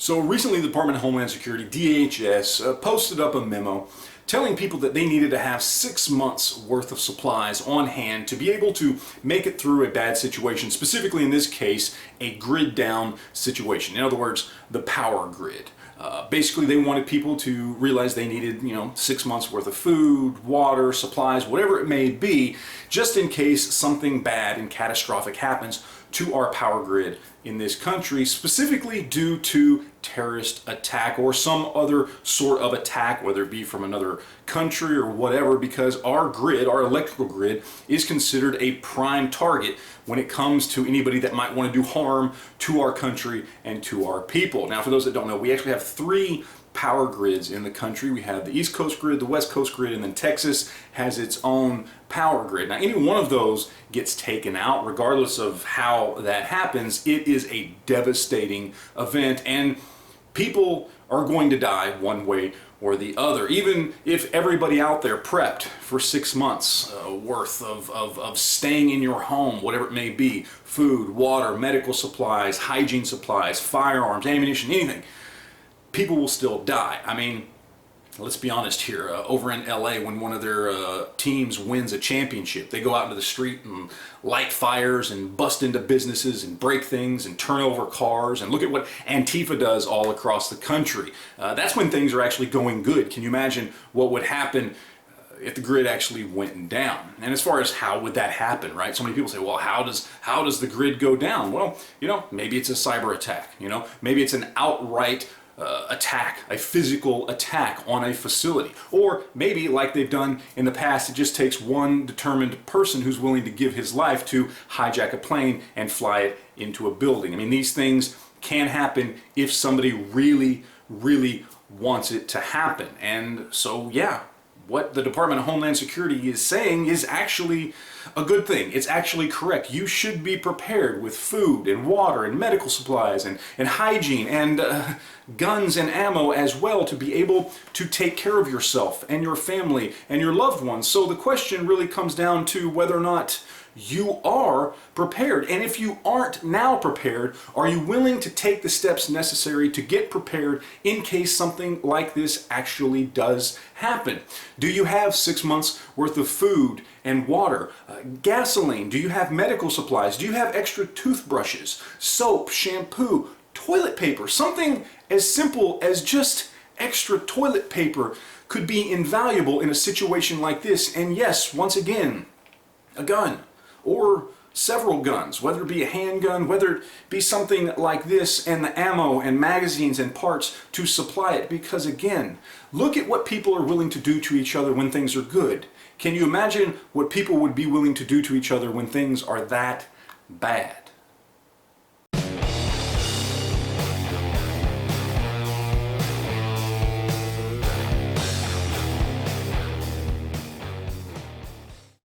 So recently the Department of Homeland Security, DHS, posted up a memo telling people that they needed to have 6 months worth of supplies on hand to be able to make it through a bad situation, specifically in this case, a grid down situation. In other words, the power grid. Basically, they wanted people to realize they needed, 6 months worth of food, water, supplies, whatever it may be, just in case something bad and catastrophic happens to our power grid in this country, specifically due to terrorist attack or some other sort of attack, whether it be from another country or whatever, because our grid, our electrical grid, is considered a prime target when it comes to anybody that might want to do harm to our country and to our people. Now, for those that don't know, we actually have 3 power grids in the country. We have the East Coast grid, the West Coast grid, and then Texas has its own power grid. Now, any one of those gets taken out, regardless of how that happens, it is a devastating event, and people are going to die one way or the other. Even if everybody out there prepped for 6 months worth of staying in your home, whatever it may be, food, water, medical supplies, hygiene supplies, firearms, ammunition, anything, people will still die. I mean, let's be honest here. Over in LA, when one of their teams wins a championship, they go out into the street and light fires and bust into businesses and break things and turn over cars, and look at what Antifa does all across the country. That's when things are actually going good. Can you imagine what would happen if the grid actually went down? And as far as how would that happen, right? So many people say, well, how does the grid go down? Well, maybe it's a cyber attack. Maybe it's an outright attack, a physical attack on a facility. Or maybe, like they've done in the past, it just takes one determined person who's willing to give his life to hijack a plane and fly it into a building. I mean, these things can happen if somebody really, really wants it to happen. And so, yeah, what the Department of Homeland Security is saying is actually a good thing. It's actually correct. You should be prepared with food and water and medical supplies and hygiene and guns and ammo as well, to be able to take care of yourself and your family and your loved ones. So the question really comes down to whether or not you are prepared. And if you aren't now prepared, are you willing to take the steps necessary to get prepared in case something like this actually does happen? Do you have 6 months worth of food and water, gasoline? Do you have medical supplies? Do you have extra toothbrushes, soap, shampoo, toilet paper? Something as simple as just extra toilet paper could be invaluable in a situation like this. And yes, once again, a gun or several guns, whether it be a handgun, whether it be something like this, and the ammo and magazines and parts to supply it. Because again, look at what people are willing to do to each other when things are good. Can you imagine what people would be willing to do to each other when things are that bad?